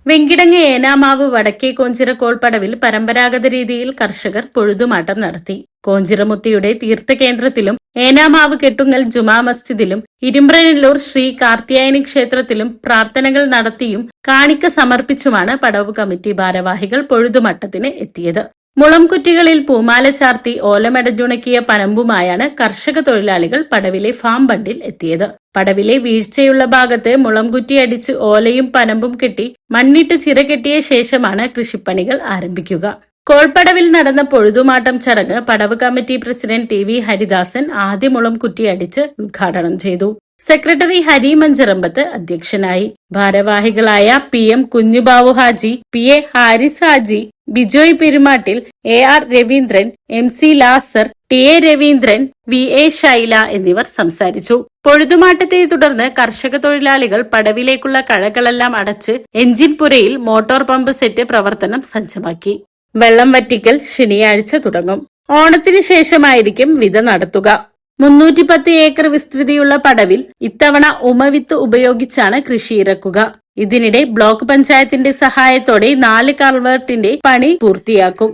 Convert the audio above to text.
വെങ്കിടങ്ങ് ഏനാമാവ് വടക്കേ കോഞ്ചിറ കോൾപ്പടവിൽ പരമ്പരാഗത രീതിയിൽ കർഷകർ പൊഴുതുമാട്ടം നടത്തി. കോഞ്ചിറമുത്തിയുടെ തീർത്ഥകേന്ദ്രത്തിലും ഏനാമാവ് കെട്ടുങ്ങൽ ജുമാ മസ്ജിദിലും ഇരുമ്പ്രനെല്ലൂർ ശ്രീ കാർത്തിയായനി ക്ഷേത്രത്തിലും പ്രാർത്ഥനകൾ നടത്തിയും കാണിക്ക സമർപ്പിച്ചുമാണ് പടവ് കമ്മിറ്റി ഭാരവാഹികൾ പൊഴുതുമട്ടത്തിന് എത്തിയത്. മുളംകുറ്റികളിൽ പൂമാല ചാർത്തി ഓലമെടഞ്ഞുണക്കിയ പനമ്പുമായാണ് കർഷക തൊഴിലാളികൾ പടവിലെ ഫാം ബണ്ടിൽ എത്തിയത്. പടവിലെ വീഴ്ചയുള്ള ഭാഗത്ത് മുളംകുറ്റി അടിച്ച് ഓലയും പനമ്പും കെട്ടി മണ്ണിട്ട് ചിറകെട്ടിയ ശേഷമാണ് കൃഷിപ്പണികൾ ആരംഭിക്കുക. കോൾപ്പടവിൽ നടന്ന പൊഴുതുമാട്ടം ചടങ്ങ് പടവ് committee president T V Haridasan ആദ്യ മുളംകുറ്റി അടിച്ച് ഉദ്ഘാടനം ചെയ്തു. സെക്രട്ടറി ഹരി മഞ്ചറമ്പത്ത് അധ്യക്ഷനായി. ഭാരവാഹികളായ P M Kunjubavu Haji, P A Haris Haji, Bijoy Perumattil, A R Raveendran, M C Lazar, T A Raveendran, V A Shaila എന്നിവർ സംസാരിച്ചു. പൊഴുതുമാട്ടത്തെ തുടർന്ന് കർഷക തൊഴിലാളികൾ പടവിലേക്കുള്ള കഴകളെല്ലാം അടച്ച് എഞ്ചിൻ പുരയിൽ മോട്ടോർ പമ്പ് സെറ്റ് പ്രവർത്തനം സജ്ജമാക്കി. വെള്ളം വറ്റിക്കൽ ശനിയാഴ്ച തുടങ്ങും. ഓണത്തിന് ശേഷമായിരിക്കും വിത നടത്തുക. 310 ഏക്കർ വിസ്തൃതിയുള്ള പടവിൽ ഇത്തവണ ഉമവിത്ത് ഉപയോഗിച്ചാണ് കൃഷി ഇറക്കുക. ഇതിനിടെ ബ്ലോക്ക് പഞ്ചായത്തിന്റെ സഹായത്തോടെ 4 കൾവേർട്ടിന്റെ പണി പൂർത്തിയാക്കും.